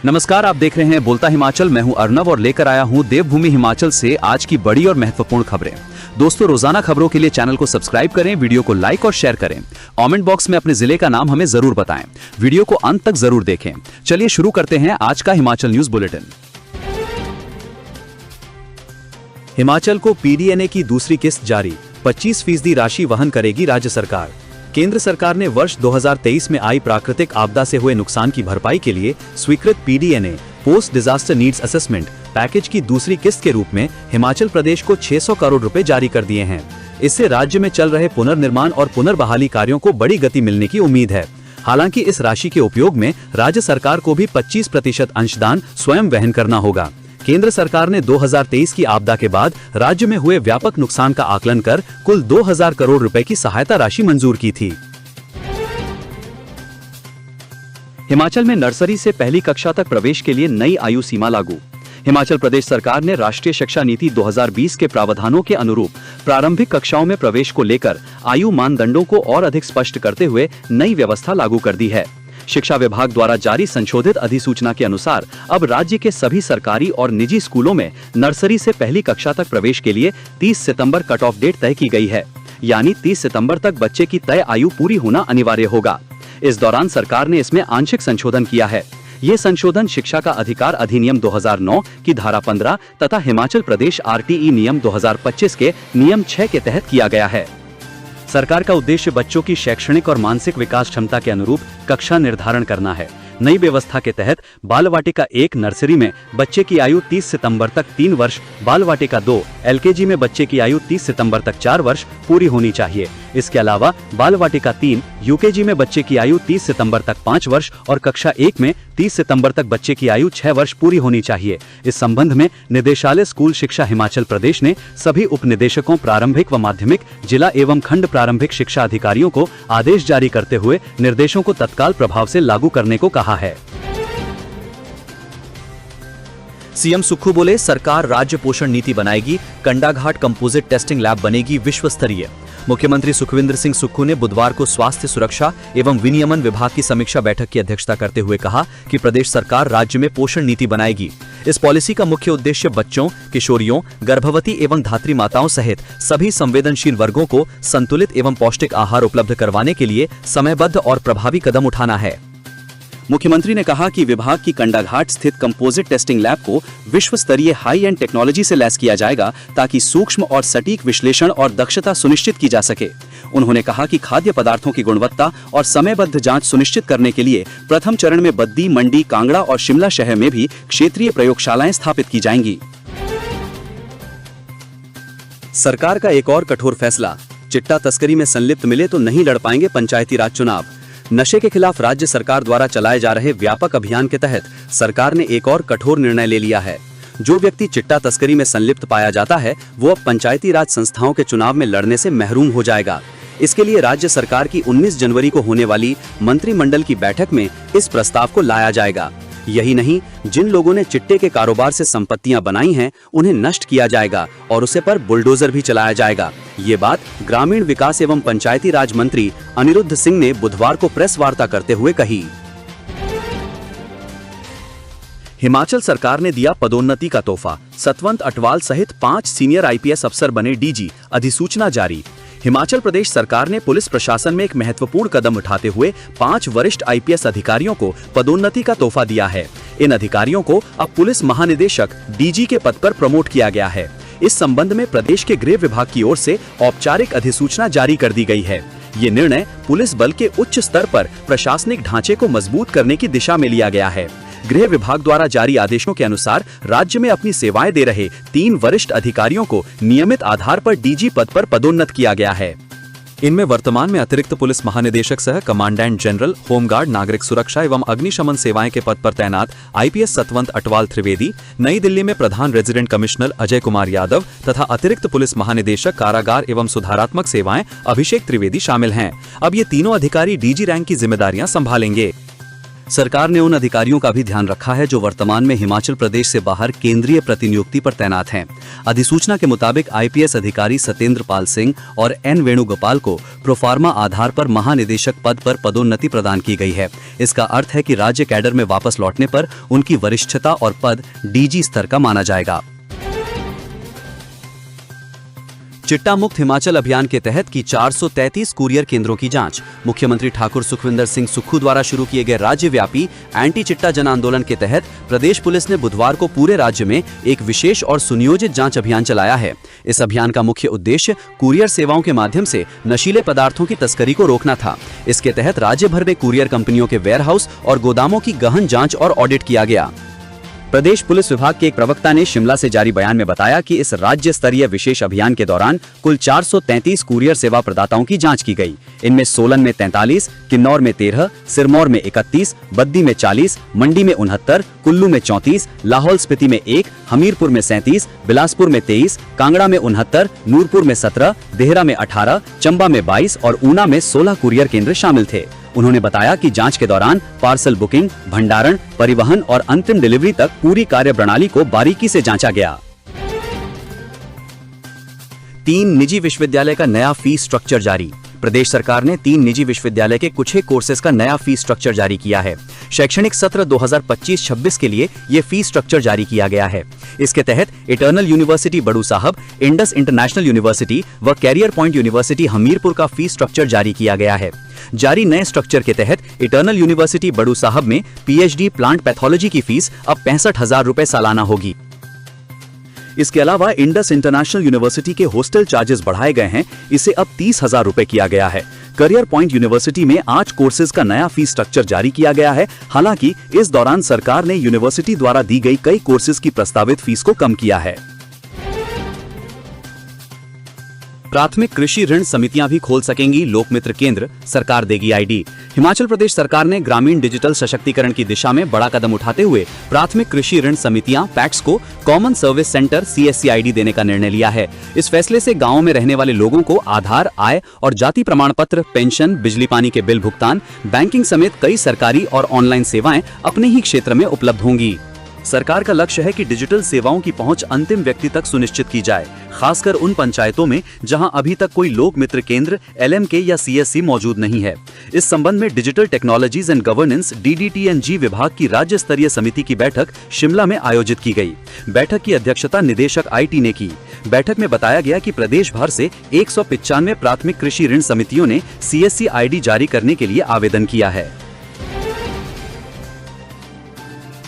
नमस्कार, आप देख रहे हैं बोलता हिमाचल। मैं हूं अर्नव और लेकर आया हूं देवभूमि हिमाचल से आज की बड़ी और महत्वपूर्ण खबरें। दोस्तों, रोजाना खबरों के लिए चैनल को सब्सक्राइब करें, वीडियो को लाइक और शेयर करें। कमेंट बॉक्स में अपने जिले का नाम हमें जरूर बताएं। वीडियो को अंत तक जरूर देखें। चलिए शुरू करते हैं आज का हिमाचल न्यूज बुलेटिन। हिमाचल को पीडीएनए की दूसरी किस्त जारी, 25% राशि वहन करेगी राज्य सरकार। केंद्र सरकार ने वर्ष 2023 में आई प्राकृतिक आपदा से हुए नुकसान की भरपाई के लिए स्वीकृत PDNA post disaster needs assessment package की दूसरी किस्त के रूप में हिमाचल प्रदेश को 600 करोड़ रुपए जारी कर दिए हैं। इससे राज्य में चल रहे पुनर्निर्माण और पुनर्बहाली कार्यों को बड़ी गति मिलने की उम्मीद है। हालांकि इस राशि के उपयोग में राज्य सरकार को भी 25% अंशदान स्वयं वहन करना होगा। केंद्र सरकार ने 2023 की आपदा के बाद राज्य में हुए व्यापक नुकसान का आकलन कर कुल 2000 करोड़ रुपए की सहायता राशि मंजूर की थी। हिमाचल में नर्सरी से पहली कक्षा तक प्रवेश के लिए नई आयु सीमा लागू। हिमाचल प्रदेश सरकार ने राष्ट्रीय शिक्षा नीति 2020 के प्रावधानों के अनुरूप प्रारंभिक कक्षाओं में प्रवेश को लेकर आयु मानदंडों को और अधिक स्पष्ट करते हुए नई व्यवस्था लागू कर दी है। शिक्षा विभाग द्वारा जारी संशोधित अधिसूचना के अनुसार अब राज्य के सभी सरकारी और निजी स्कूलों में नर्सरी से पहली कक्षा तक प्रवेश के लिए 30 सितंबर कट ऑफ डेट तय की गई है। यानी 30 सितंबर तक बच्चे की तय आयु पूरी होना अनिवार्य होगा। इस दौरान सरकार ने इसमें आंशिक संशोधन किया है। ये संशोधन शिक्षा का अधिकार अधिनियम 2009 की धारा 15 तथा हिमाचल प्रदेश आरटीई नियम 2025 के नियम 6 के तहत किया गया है। सरकार का उद्देश्य बच्चों की शैक्षणिक और मानसिक विकास क्षमता के अनुरूप कक्षा निर्धारण करना है। नई व्यवस्था के तहत बाल वाटिका 1 नर्सरी में बच्चे की आयु 30 सितंबर तक 3 वर्ष, बाल वाटिका 2 एलकेजी में बच्चे की आयु 30 सितंबर तक 4 वर्ष पूरी होनी चाहिए। इसके अलावा बाल वाटिका 3 यूकेजी में बच्चे की आयु 30 सितंबर तक 5 वर्ष और कक्षा 1 में 30 सितंबर तक बच्चे की आयु 6 वर्ष पूरी होनी चाहिए। इस संबंध में निदेशालय स्कूल शिक्षा हिमाचल प्रदेश ने सभी उप निदेशकों प्रारंभिक व माध्यमिक, जिला एवं खंड प्रारंभिक शिक्षा अधिकारियों को आदेश जारी करते हुए निर्देशों को तत्काल प्रभाव से लागू करने को कहा है। सीएम सुक्खू बोले, सरकार राज्य पोषण नीति बनाएगी, कंडाघाट कंपोजिट टेस्टिंग लैब बनेगी विश्व स्तरीय। मुख्यमंत्री सुखविंदर सिंह सुक्खू ने बुधवार को स्वास्थ्य सुरक्षा एवं विनियमन विभाग की समीक्षा बैठक की अध्यक्षता करते हुए कहा कि प्रदेश सरकार राज्य में पोषण नीति बनाएगी। इस पॉलिसी का मुख्य उद्देश्य बच्चों, किशोरियों, गर्भवती एवं धात्री माताओं सहित सभी संवेदनशील वर्गों को संतुलित एवं पौष्टिक आहार उपलब्ध करवाने के लिए समयबद्ध और प्रभावी कदम उठाना है। मुख्यमंत्री ने कहा कि विभाग की कंडाघाट स्थित कंपोजिट टेस्टिंग लैब को विश्व स्तरीय हाई एंड टेक्नोलॉजी से लैस किया जाएगा ताकि सूक्ष्म और सटीक विश्लेषण और दक्षता सुनिश्चित की जा सके। उन्होंने कहा कि खाद्य पदार्थों की गुणवत्ता और समयबद्ध जांच सुनिश्चित करने के लिए प्रथम चरण में बद्दी, मंडी, कांगड़ा और शिमला शहर में भी क्षेत्रीय प्रयोगशालाएं स्थापित की जाएंगी। सरकार का एक और कठोर फैसला, चिट्टा तस्करी में संलिप्त मिले तो नहीं लड़ पाएंगे पंचायती राज चुनाव। नशे के खिलाफ राज्य सरकार द्वारा चलाए जा रहे व्यापक अभियान के तहत सरकार ने एक और कठोर निर्णय ले लिया है। जो व्यक्ति चिट्टा तस्करी में संलिप्त पाया जाता है वो अब पंचायती राज संस्थाओं के चुनाव में लड़ने से महरूम हो जाएगा। इसके लिए राज्य सरकार की 19 जनवरी को होने वाली मंत्रिमंडल की बैठक में इस प्रस्ताव को लाया जाएगा। यही नहीं, जिन लोगों ने चिट्टे के कारोबार से संपत्तियां बनाई हैं उन्हें नष्ट किया जाएगा और उसे पर बुलडोजर भी चलाया जाएगा। ये बात ग्रामीण विकास एवं पंचायती राज मंत्री अनिरुद्ध सिंह ने बुधवार को प्रेस वार्ता करते हुए कही। हिमाचल सरकार ने दिया पदोन्नति का तोहफा, सतवंत अटवाल सहित 5 सीनियर आईपीएस अफसर बने डीजी, अधिसूचना जारी। हिमाचल प्रदेश सरकार ने पुलिस प्रशासन में एक महत्वपूर्ण कदम उठाते हुए 5 वरिष्ठ आईपीएस अधिकारियों को पदोन्नति का तोहफा दिया है। इन अधिकारियों को अब पुलिस महानिदेशक डीजी के पद पर प्रमोट किया गया है। इस संबंध में प्रदेश के गृह विभाग की ओर से औपचारिक अधिसूचना जारी कर दी गई है। ये निर्णय पुलिस बल के उच्च स्तर पर प्रशासनिक ढांचे को मजबूत करने की दिशा में लिया गया है। गृह विभाग द्वारा जारी आदेशों के अनुसार राज्य में अपनी सेवाएं दे रहे 3 वरिष्ठ अधिकारियों को नियमित आधार पर डीजी पद पर पदोन्नत किया गया है। इनमें वर्तमान में अतिरिक्त पुलिस महानिदेशक सह कमांडेंट जनरल, होमगार्ड, नागरिक सुरक्षा एवं अग्निशमन सेवाएं के पद पर तैनात आईपीएस सतवंत अटवाल त्रिवेदी, नई दिल्ली में प्रधान रेजिडेंट कमिश्नर अजय कुमार यादव तथा अतिरिक्त पुलिस महानिदेशक कारागार एवं सुधारात्मक सेवाएं अभिषेक त्रिवेदी शामिल हैं। अब ये तीनों अधिकारी डीजी रैंक की जिम्मेदारियां संभालेंगे। सरकार ने उन अधिकारियों का भी ध्यान रखा है जो वर्तमान में हिमाचल प्रदेश से बाहर केंद्रीय प्रतिनियुक्ति पर तैनात हैं। अधिसूचना के मुताबिक आईपीएस अधिकारी सत्येंद्र पाल सिंह और एन वेणुगोपाल को प्रोफार्मा आधार पर महानिदेशक पद पर पदोन्नति प्रदान की गई है। इसका अर्थ है कि राज्य कैडर में वापस लौटने पर उनकी वरिष्ठता और पद डीजी स्तर का माना जाएगा। चिट्टा मुक्त हिमाचल अभियान के तहत की 433 कुरियर केंद्रों की जांच। मुख्यमंत्री ठाकुर सुखविंदर सिंह सुक्खू द्वारा शुरू किए गए राज्यव्यापी एंटी चिट्टा जन आंदोलन के तहत प्रदेश पुलिस ने बुधवार को पूरे राज्य में एक विशेष और सुनियोजित जांच अभियान चलाया है। इस अभियान का मुख्य उद्देश्य कुरियर सेवाओं के माध्यम से नशीले पदार्थों की तस्करी को रोकना था। इसके तहत राज्य भर में कुरियर कंपनियों के वेयरहाउस और गोदामों की गहन जाँच और ऑडिट किया गया। प्रदेश पुलिस विभाग के एक प्रवक्ता ने शिमला से जारी बयान में बताया कि इस राज्य स्तरीय विशेष अभियान के दौरान कुल 433 कुरियर सेवा प्रदाताओं की जांच की गई। इनमें सोलन में 43, किन्नौर में 13, सिरमौर में 31, बद्दी में 40, मंडी में 69, कुल्लू में 34, लाहौल स्पीति में 1, हमीरपुर में 37, बिलासपुर में 23, कांगड़ा में 69, नूरपुर में 17, देहरा में 18, चंबा में 22 और ऊना में 16 कुरियर केंद्र शामिल थे। उन्होंने बताया कि जांच के दौरान पार्सल बुकिंग, भंडारण, परिवहन और अंतिम डिलीवरी तक पूरी कार्यप्रणाली को बारीकी से जांचा गया। 3 निजी विश्वविद्यालय का नया फीस स्ट्रक्चर जारी। प्रदेश सरकार ने 3 निजी विश्वविद्यालय के कुछ ही कोर्सेज का नया फीस स्ट्रक्चर जारी किया है। शैक्षणिक सत्र 2025-26 के लिए ये फीस स्ट्रक्चर जारी किया गया है। इसके तहत इटर्नल यूनिवर्सिटी बड़ू साहब, इंडस इंटरनेशनल यूनिवर्सिटी व कैरियर पॉइंट यूनिवर्सिटी हमीरपुर का फीस स्ट्रक्चर जारी किया गया है। जारी नए स्ट्रक्चर के तहत इटर्नल यूनिवर्सिटी बड़ू साहब में पीएचडी प्लांट पैथोलॉजी की फीस अब 65,000 रुपए सालाना होगी। इसके अलावा इंडस इंटरनेशनल यूनिवर्सिटी के हॉस्टल चार्जेस बढ़ाए गए हैं, इसे अब 30,000 रुपए किया गया है। करियर पॉइंट यूनिवर्सिटी में 8 कोर्सेज का नया फीस स्ट्रक्चर जारी किया गया है। हालांकि इस दौरान सरकार ने यूनिवर्सिटी द्वारा दी गई कई कोर्सेज की प्रस्तावित फीस को कम किया है। प्राथमिक कृषि ऋण समितियां भी खोल सकेंगी लोकमित्र केंद्र, सरकार देगी आईडी। हिमाचल प्रदेश सरकार ने ग्रामीण डिजिटल सशक्तिकरण की दिशा में बड़ा कदम उठाते हुए प्राथमिक कृषि ऋण समितियां पैक्स को common service centre CSC ID देने का निर्णय लिया है। इस फैसले से गाँव में रहने वाले लोगों को आधार, आय और जाति प्रमाण पत्र, पेंशन, बिजली पानी के बिल भुगतान, बैंकिंग समेत कई सरकारी और ऑनलाइन सेवाएं अपने ही क्षेत्र में उपलब्ध होंगी। सरकार का लक्ष्य है कि डिजिटल सेवाओं की पहुंच अंतिम व्यक्ति तक सुनिश्चित की जाए, खासकर उन पंचायतों में जहां अभी तक कोई लोक मित्र केंद्र, LMK या CSC मौजूद नहीं है। इस संबंध में digital technologies and governance DDT&G विभाग की राज्य स्तरीय समिति की बैठक शिमला में आयोजित की गई। बैठक की अध्यक्षता निदेशक IT ने की। बैठक में बताया गया कि प्रदेश भर से 195 प्राथमिक कृषि ऋण समितियों ने CSC आईडी जारी करने के लिए आवेदन किया है।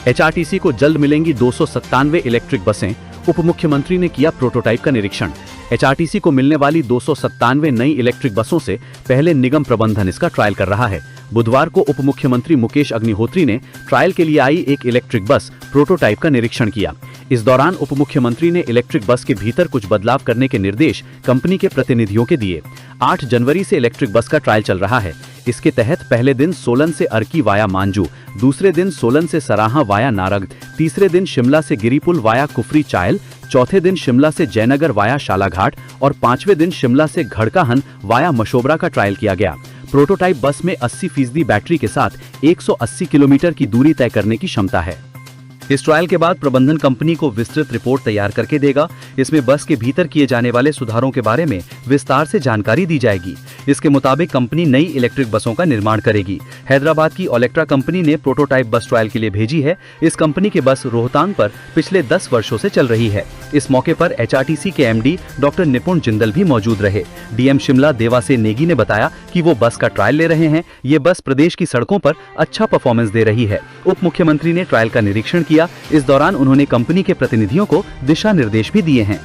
HRTC को जल्द मिलेंगी 297 इलेक्ट्रिक बसें, उप मुख्यमंत्री ने किया प्रोटोटाइप का निरीक्षण। HRTC को मिलने वाली 297 नई इलेक्ट्रिक बसों से पहले निगम प्रबंधन इसका ट्रायल कर रहा है। बुधवार को उप मुख्यमंत्री मुकेश अग्निहोत्री ने ट्रायल के लिए आई एक इलेक्ट्रिक बस प्रोटोटाइप का निरीक्षण किया। इस दौरान उप मुख्यमंत्री ने इलेक्ट्रिक बस के भीतर कुछ बदलाव करने के निर्देश कंपनी के प्रतिनिधियों के दिए। 8 जनवरी से इलेक्ट्रिक बस का ट्रायल चल रहा है। इसके तहत पहले दिन सोलन से अर्की वाया मांजू, दूसरे दिन सोलन से सराहा वाया नारग, तीसरे दिन शिमला से गिरिपुल वाया कुफरी चायल, चौथे दिन शिमला से जयनगर वाया शालाघाट और 5वें दिन शिमला से घड़काहन वाया मशोबरा का ट्रायल किया गया। प्रोटोटाइप बस में 80% बैटरी के साथ 180 किलोमीटर की दूरी तय करने की क्षमता है। इस ट्रायल के बाद प्रबंधन कंपनी को विस्तृत रिपोर्ट तैयार करके देगा। इसमें बस के भीतर किए जाने वाले सुधारों के बारे में विस्तार से जानकारी दी जाएगी। इसके मुताबिक कंपनी नई इलेक्ट्रिक बसों का निर्माण करेगी। हैदराबाद की ओलेक्ट्रा कंपनी ने प्रोटोटाइप बस ट्रायल के लिए भेजी है। इस कंपनी की बस रोहतांग पर पिछले 10 वर्षों से चल रही है। इस मौके पर HRTC के MD डॉक्टर निपुण जिंदल भी मौजूद रहे। DM शिमला देवासे नेगी ने बताया कि वो बस का ट्रायल ले रहे हैं। ये बस प्रदेश की सड़कों पर अच्छा परफॉर्मेंस दे रही है। उप मुख्यमंत्री ने ट्रायल का निरीक्षण किया। इस दौरान उन्होंने कंपनी के प्रतिनिधियों को दिशा निर्देश भी दिए हैं।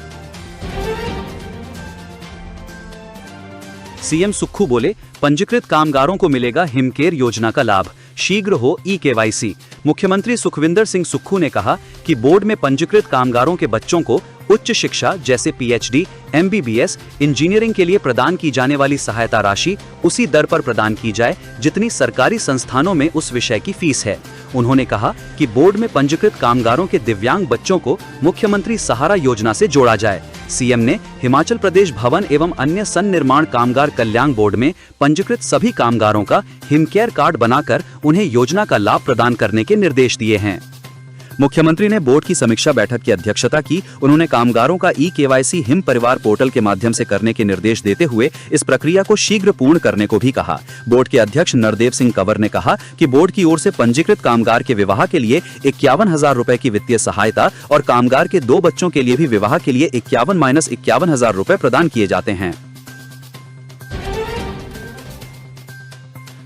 सीएम सुक्खू बोले, पंजीकृत कामगारों को मिलेगा हिमकेयर योजना का लाभ, शीघ्र हो eKYC। मुख्यमंत्री सुखविंदर सिंह सुक्खू ने कहा कि बोर्ड में पंजीकृत कामगारों के बच्चों को उच्च शिक्षा जैसे PhD, MBBS, इंजीनियरिंग के लिए प्रदान की जाने वाली सहायता राशि उसी दर पर प्रदान की जाए जितनी सरकारी संस्थानों में उस विषय की फीस है। उन्होंने कहा कि बोर्ड में पंजीकृत कामगारों के दिव्यांग बच्चों को मुख्यमंत्री सहारा योजना से जोड़ा जाए। सीएम ने हिमाचल प्रदेश भवन एवं अन्य सन्निर्माण कामगार कल्याण बोर्ड में पंजीकृत सभी कामगारों का हिमकेयर कार्ड बनाकर उन्हें योजना का लाभ प्रदान करने के निर्देश दिए हैं। मुख्यमंत्री ने बोर्ड की समीक्षा बैठक की अध्यक्षता की। उन्होंने कामगारों का ई-केवाईसी हिम परिवार पोर्टल के माध्यम से करने के निर्देश देते हुए इस प्रक्रिया को शीघ्र पूर्ण करने को भी कहा। बोर्ड के अध्यक्ष नरदेव सिंह कंवर ने कहा कि बोर्ड की ओर से पंजीकृत कामगार के विवाह के लिए 51,000 रुपए की वित्तीय सहायता और कामगार के 2 बच्चों के लिए भी विवाह के लिए 51,000 रुपए प्रदान किए जाते हैं।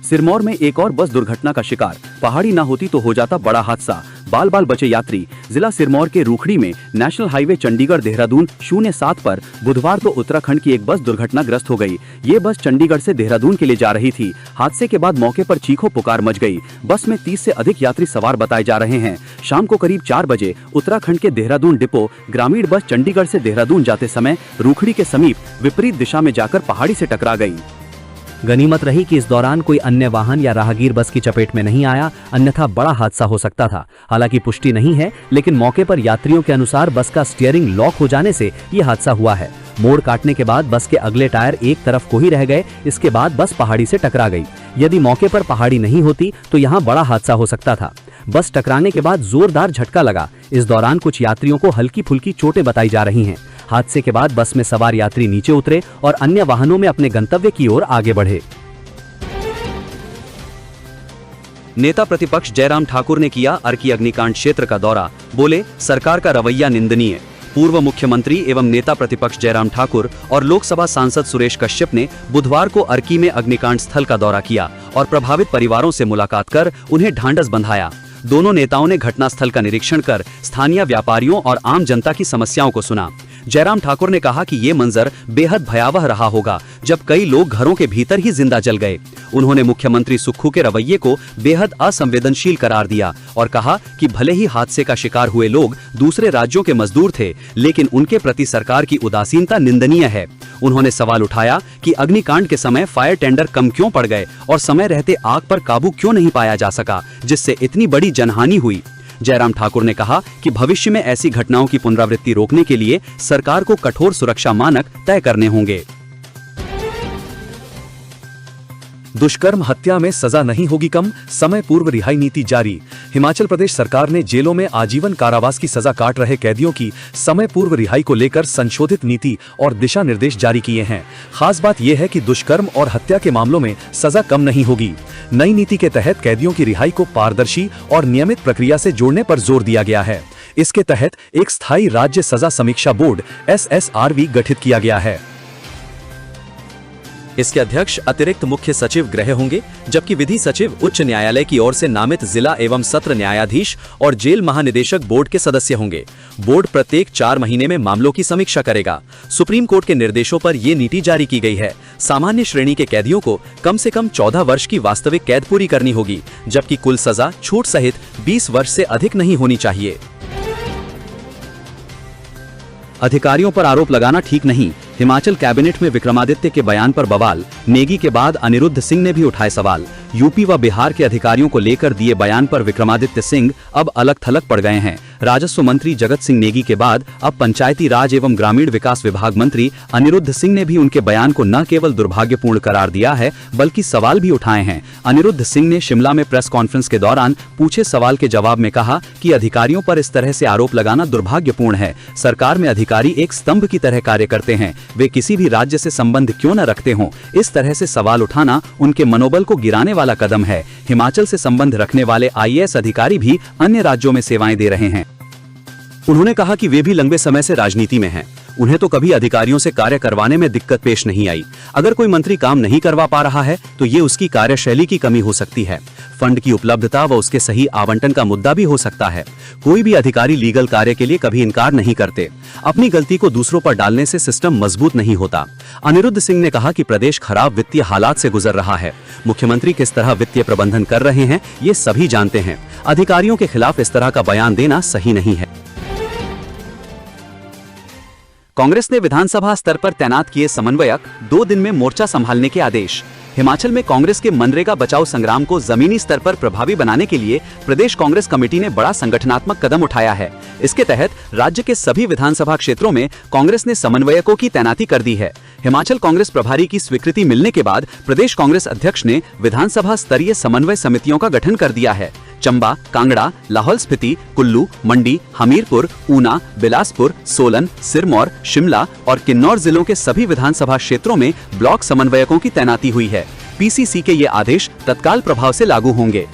सिरमौर में एक और बस दुर्घटना का शिकार, पहाड़ी ना होती तो हो जाता बड़ा हादसा, बाल बाल बचे यात्री। जिला सिरमौर के रूखड़ी में नेशनल हाईवे चंडीगढ़ देहरादून 07 पर बुधवार को उत्तराखंड की एक बस दुर्घटनाग्रस्त हो गई। ये बस चंडीगढ़ से देहरादून के लिए जा रही थी। हादसे के बाद मौके पर चीखों पुकार मच गई। बस में 30 से अधिक यात्री सवार बताए जा रहे हैं। शाम को करीब 4 बजे उत्तराखंड के देहरादून डिपो ग्रामीण बस चंडीगढ़ से देहरादून जाते समय रूखड़ी के समीप विपरीत दिशा में जाकर पहाड़ी से टकरा गई। गनीमत रही कि इस दौरान कोई अन्य वाहन या राहगीर बस की चपेट में नहीं आया, अन्यथा बड़ा हादसा हो सकता था। हालांकि पुष्टि नहीं है, लेकिन मौके पर यात्रियों के अनुसार बस का स्टीयरिंग लॉक हो जाने से ये हादसा हुआ है। मोड़ काटने के बाद बस के अगले टायर एक तरफ को ही रह गए। इसके बाद बस पहाड़ी से टकरा गई। यदि मौके पर पहाड़ी नहीं होती तो यहाँ बड़ा हादसा हो सकता था। बस टकराने के बाद जोरदार झटका लगा। इस दौरान कुछ यात्रियों को हल्की फुल्की चोटें बताई जा रही हैं। हादसे के बाद बस में सवार यात्री नीचे उतरे और अन्य वाहनों में अपने गंतव्य की ओर आगे बढ़े। नेता प्रतिपक्ष जयराम ठाकुर ने किया अर्की अग्निकांड क्षेत्र का दौरा। बोले, सरकार का रवैया निंदनीय। पूर्व मुख्यमंत्री एवं नेता प्रतिपक्ष जयराम ठाकुर और लोकसभा सांसद सुरेश कश्यप ने बुधवार को अर्की में अग्निकांड स्थल का दौरा किया और प्रभावित परिवारों से मुलाकात कर उन्हें ढांढस बंधाया। दोनों नेताओं ने घटनास्थल का निरीक्षण कर स्थानीय व्यापारियों और आम जनता की समस्याओं को सुना। जयराम ठाकुर ने कहा कि ये मंजर बेहद भयावह रहा होगा जब कई लोग घरों के भीतर ही जिंदा जल गए। उन्होंने मुख्यमंत्री सुक्खू के रवैये को बेहद असंवेदनशील करार दिया और कहा कि भले ही हादसे का शिकार हुए लोग दूसरे राज्यों के मजदूर थे, लेकिन उनके प्रति सरकार की उदासीनता निंदनीय है। उन्होंने सवाल उठाया कि अग्निकांड के समय फायर टेंडर कम क्यों पड़ गए और समय रहते आग पर काबू क्यों नहीं पाया जा सका, जिससे इतनी बड़ी जनहानि हुई। जयराम ठाकुर ने कहा कि भविष्य में ऐसी घटनाओं की पुनरावृत्ति रोकने के लिए सरकार को कठोर सुरक्षा मानक तय करने होंगे। दुष्कर्म हत्या में सजा नहीं होगी कम, समय पूर्व रिहाई नीति जारी। हिमाचल प्रदेश सरकार ने जेलों में आजीवन कारावास की सजा काट रहे कैदियों की समय पूर्व रिहाई को लेकर संशोधित नीति और दिशा निर्देश जारी किए हैं। खास बात यह है कि दुष्कर्म और हत्या के मामलों में सजा कम नहीं होगी। नई नीति के तहत कैदियों की रिहाई को पारदर्शी और नियमित प्रक्रिया से जोड़ने पर जोर दिया गया है। इसके तहत एक स्थायी राज्य सजा समीक्षा बोर्ड SSRV गठित किया गया है। इसके अध्यक्ष अतिरिक्त मुख्य सचिव गृह होंगे, जबकि विधि सचिव उच्च न्यायालय की ओर से नामित जिला एवं सत्र न्यायाधीश और जेल महानिदेशक बोर्ड के सदस्य होंगे। बोर्ड प्रत्येक 4 महीने में मामलों की समीक्षा करेगा। सुप्रीम कोर्ट के निर्देशों पर ये नीति जारी की गई है। सामान्य श्रेणी के कैदियों को कम से कम 14 वर्ष की वास्तविक कैद पूरी करनी होगी, जबकि कुल सजा छूट सहित 20 वर्ष से अधिक नहीं होनी चाहिए। अधिकारियों पर आरोप लगाना ठीक नहीं, हिमाचल कैबिनेट में विक्रमादित्य के बयान पर बवाल। नेगी के बाद अनिरुद्ध सिंह ने भी उठाए सवाल। यूपी व बिहार के अधिकारियों को लेकर दिए बयान पर विक्रमादित्य सिंह अब अलग थलग पड़ गए हैं। राजस्व मंत्री जगत सिंह नेगी के बाद अब पंचायती राज एवं ग्रामीण विकास विभाग मंत्री अनिरुद्ध सिंह ने भी उनके बयान को न केवल दुर्भाग्यपूर्ण करार दिया है, बल्कि सवाल भी उठाए हैं। अनिरुद्ध सिंह ने शिमला में प्रेस कॉन्फ्रेंस के दौरान पूछे सवाल के जवाब में कहा कि अधिकारियों पर इस तरह से आरोप लगाना दुर्भाग्यपूर्ण है। सरकार में अधिकारी एक स्तंभ की तरह कार्य करते हैं, वे किसी भी राज्य से संबंध क्यों न रखते हों। इस तरह से सवाल उठाना उनके मनोबल को गिराने वाला कदम है। हिमाचल से संबंध रखने वाले IAS अधिकारी भी अन्य राज्यों में सेवाएं दे रहे हैं। उन्होंने कहा कि वे भी लंबे समय से राजनीति में हैं। उन्हें तो कभी अधिकारियों से कार्य करवाने में दिक्कत पेश नहीं आई। अगर कोई मंत्री काम नहीं करवा पा रहा है तो ये उसकी कार्यशैली की कमी हो सकती है। फंड की उपलब्धता व उसके सही आवंटन का मुद्दा भी हो सकता है। कोई भी अधिकारी लीगल कार्य के लिए कभी इनकार नहीं करते। अपनी गलती को दूसरों पर डालने से सिस्टम मजबूत नहीं होता। अनिरुद्ध सिंह ने कहा कि प्रदेश खराब वित्तीय हालात से गुजर रहा है। मुख्यमंत्री किस तरह वित्तीय प्रबंधन कर रहे हैं ये सभी जानते हैं। अधिकारियों के खिलाफ इस तरह का बयान देना सही नहीं है। कांग्रेस ने विधानसभा स्तर पर तैनात किए समन्वयक, 2 दिन में मोर्चा संभालने के आदेश। हिमाचल में कांग्रेस के मनरेगा बचाओ संग्राम को जमीनी स्तर पर प्रभावी बनाने के लिए प्रदेश कांग्रेस कमेटी ने बड़ा संगठनात्मक कदम उठाया है। इसके तहत राज्य के सभी विधानसभा क्षेत्रों में कांग्रेस ने समन्वयकों की तैनाती कर दी है। हिमाचल कांग्रेस प्रभारी की स्वीकृति मिलने के बाद प्रदेश कांग्रेस अध्यक्ष ने विधानसभा स्तरीय समन्वय समितियों का गठन कर दिया है। चंबा, कांगड़ा, लाहौल स्पीति, कुल्लू, मंडी, हमीरपुर, ऊना, बिलासपुर, सोलन, सिरमौर, शिमला और किन्नौर जिलों के सभी विधानसभा क्षेत्रों में ब्लॉक समन्वयकों की तैनाती हुई है। पीसीसी के ये आदेश तत्काल प्रभाव से लागू होंगे।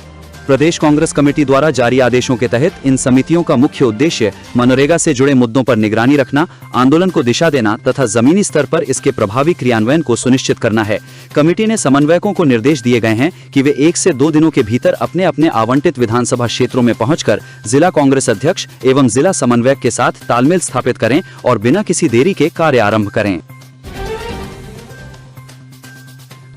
प्रदेश कांग्रेस कमेटी द्वारा जारी आदेशों के तहत इन समितियों का मुख्य उद्देश्य मनरेगा से जुड़े मुद्दों पर निगरानी रखना, आंदोलन को दिशा देना तथा जमीनी स्तर पर इसके प्रभावी क्रियान्वयन को सुनिश्चित करना है। कमेटी ने समन्वयकों को निर्देश दिए गए हैं कि वे 1 से 2 दिनों के भीतर अपने अपने आवंटित विधानसभा क्षेत्रों में पहुंचकर जिला कांग्रेस अध्यक्ष एवं जिला समन्वयक के साथ तालमेल स्थापित करें और बिना किसी देरी के कार्य आरंभ करें।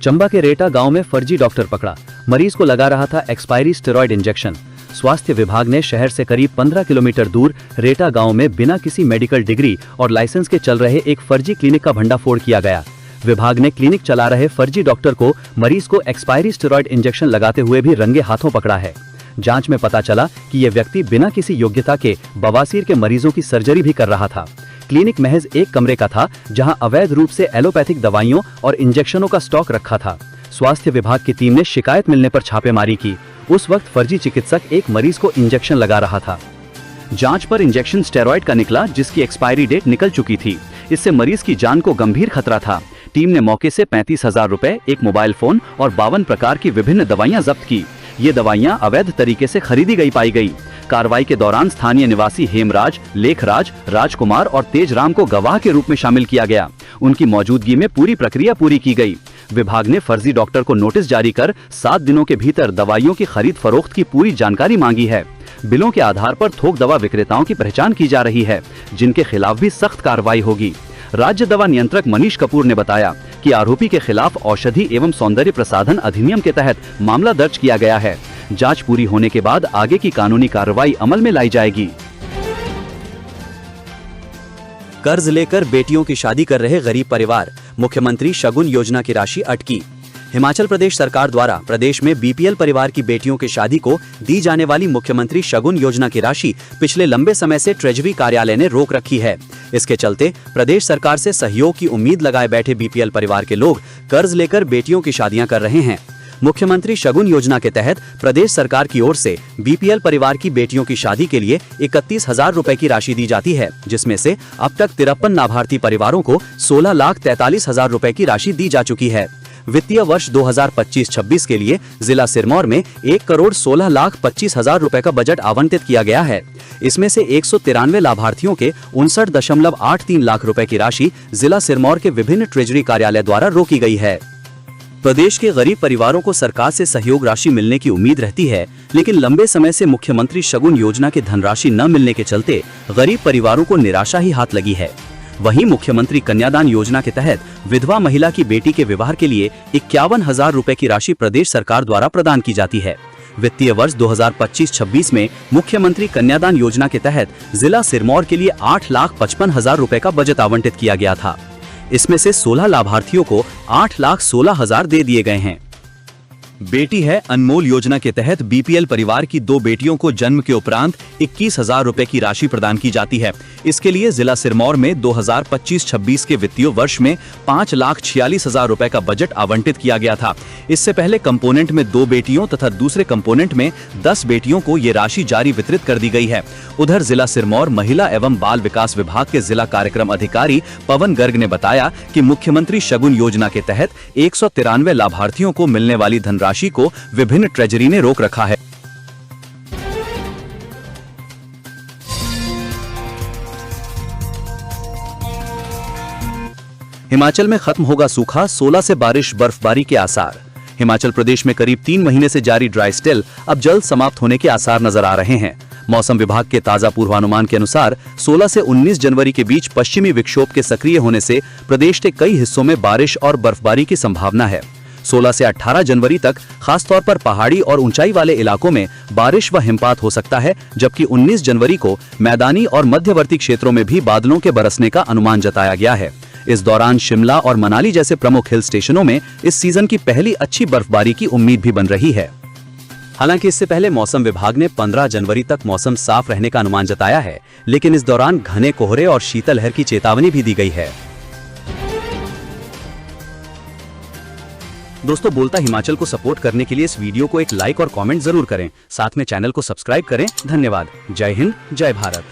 चंबा के रेटा गांव में फर्जी डॉक्टर पकड़ा, मरीज को लगा रहा था एक्सपायरी स्टेरॉयड इंजेक्शन। स्वास्थ्य विभाग ने शहर से करीब 15 किलोमीटर दूर रेटा गांव में बिना किसी मेडिकल डिग्री और लाइसेंस के चल रहे एक फर्जी क्लिनिक का भंडाफोड़ किया गया। विभाग ने क्लिनिक चला रहे फर्जी डॉक्टर को मरीज को एक्सपायरी स्टेरॉयड इंजेक्शन लगाते हुए भी रंगे हाथों पकड़ा है। जांच में पता चला कि यह व्यक्ति बिना किसी योग्यता के बवासीर के मरीजों की सर्जरी भी कर रहा था। क्लिनिक महज एक कमरे का था, जहां अवैध रूप से एलोपैथिक दवाइयों और इंजेक्शनों का स्टॉक रखा था। स्वास्थ्य विभाग की टीम ने शिकायत मिलने पर छापेमारी की। उस वक्त फर्जी चिकित्सक एक मरीज को इंजेक्शन लगा रहा था। जांच पर इंजेक्शन स्टेरॉयड का निकला, जिसकी एक्सपायरी डेट निकल चुकी थी। इससे मरीज की जान को गंभीर खतरा था। टीम ने मौके से 35,000 रुपए, एक मोबाइल फोन और 52 प्रकार की विभिन्न दवाइयां जब्त की। ये दवाइयां अवैध तरीके से खरीदी गई पाई गई। कार्रवाई के दौरान स्थानीय निवासी हेमराज, लेखराज, राजकुमार और तेजराम को गवाह के रूप में शामिल किया गया। उनकी मौजूदगी में पूरी प्रक्रिया पूरी की गई। विभाग ने फर्जी डॉक्टर को नोटिस जारी कर 7 दिनों के भीतर दवाइयों की खरीद फरोख्त की पूरी जानकारी मांगी है। बिलों के आधार पर थोक दवा विक्रेताओं की पहचान की जा रही है, जिनके खिलाफ भी सख्त कार्रवाई होगी। राज्य दवा नियंत्रक मनीष कपूर ने बताया कि आरोपी के खिलाफ औषधि एवं सौंदर्य प्रसाधन अधिनियम के तहत मामला दर्ज किया गया है। जांच पूरी होने के बाद आगे की कानूनी कार्रवाई अमल में लाई जाएगी। कर्ज लेकर बेटियों की शादी कर रहे गरीब परिवार, मुख्यमंत्री शगुन योजना की राशि अटकी। हिमाचल प्रदेश सरकार द्वारा प्रदेश में बीपीएल परिवार की बेटियों की शादी को दी जाने वाली मुख्यमंत्री शगुन योजना की राशि पिछले लंबे समय से ट्रेजरी कार्यालय ने रोक रखी है। इसके चलते प्रदेश सरकार से सहयोग की उम्मीद लगाए बैठे बीपीएल परिवार के लोग कर्ज लेकर बेटियों की शादियां कर रहे हैं। मुख्यमंत्री शगुन योजना के तहत प्रदेश सरकार की ओर से बीपीएल परिवार की बेटियों की शादी के लिए 31,000 रुपए की राशि दी जाती है, जिसमें से अब तक 53 लाभार्थी परिवारों को 16,43,000 रुपए की राशि दी जा चुकी है। वित्तीय वर्ष 2025-26 के लिए जिला सिरमौर में 1,16,25,000 रुपए का बजट आवंटित किया गया है। इसमें से 193 लाभार्थियों के 59.83 लाख रुपए की राशि जिला सिरमौर के विभिन्न ट्रेजरी कार्यालय द्वारा रोकी गई है। प्रदेश के गरीब परिवारों को सरकार से सहयोग राशि मिलने की उम्मीद रहती है, लेकिन लंबे समय से मुख्यमंत्री शगुन योजना की धनराशि न मिलने के चलते गरीब परिवारों को निराशा ही हाथ लगी है। वहीं मुख्यमंत्री कन्यादान योजना के तहत विधवा महिला की बेटी के विवाह के लिए 51,000 रुपए की राशि प्रदेश सरकार द्वारा प्रदान की जाती है। वित्तीय वर्ष 2025-26 में मुख्यमंत्री कन्यादान योजना के तहत जिला सिरमौर के लिए 8,55,000 रुपए का बजट आवंटित किया गया था। इसमें से 16 लाभार्थियों को 8,16,000 दे दिए गए हैं। बेटी है अनमोल योजना के तहत बीपीएल परिवार की 2 बेटियों को जन्म के उपरांत 21,000 रुपए की राशि प्रदान की जाती है। इसके लिए जिला सिरमौर में 2025-26 के वित्तीय वर्ष में 5,46,000 रुपए का बजट आवंटित किया गया था। इससे पहले कंपोनेंट में 2 बेटियों तथा दूसरे कंपोनेंट में 10 बेटियों को ये राशि जारी वितरित कर दी गई है। उधर जिला सिरमौर महिला एवं बाल विकास विभाग के जिला कार्यक्रम अधिकारी पवन गर्ग ने बताया कि मुख्यमंत्री शगुन योजना के तहत 193 लाभार्थियों को मिलने वाली धनराशि को विभिन्न ट्रेजरी ने रोक रखा है। हिमाचल में खत्म होगा सूखा, 16 से बारिश बर्फबारी के आसार। हिमाचल प्रदेश में करीब 3 महीने से जारी ड्राई स्पेल अब जल्द समाप्त होने के आसार नजर आ रहे हैं। मौसम विभाग के ताजा पूर्वानुमान के अनुसार 16 से 19 जनवरी के बीच पश्चिमी विक्षोभ के सक्रिय होने से प्रदेश के कई हिस्सों में बारिश और बर्फबारी की संभावना है। 16 से 18 जनवरी तक खासतौर पर पहाड़ी और ऊंचाई वाले इलाकों में बारिश व हिमपात हो सकता है, जबकि 19 जनवरी को मैदानी और मध्यवर्ती क्षेत्रों में भी बादलों के बरसने का अनुमान जताया गया है। इस दौरान शिमला और मनाली जैसे प्रमुख हिल स्टेशनों में इस सीजन की पहली अच्छी बर्फबारी की उम्मीद भी बन रही है। हालांकि इससे पहले मौसम विभाग ने 15 जनवरी तक मौसम साफ रहने का अनुमान जताया है, लेकिन इस दौरान घने कोहरे और शीतलहर की चेतावनी भी दी गई है। दोस्तों, बोलता हिमाचल को सपोर्ट करने के लिए इस वीडियो को एक लाइक और कमेंट जरूर करें। साथ में चैनल को सब्सक्राइब करें। धन्यवाद। जय हिंद, जय भारत।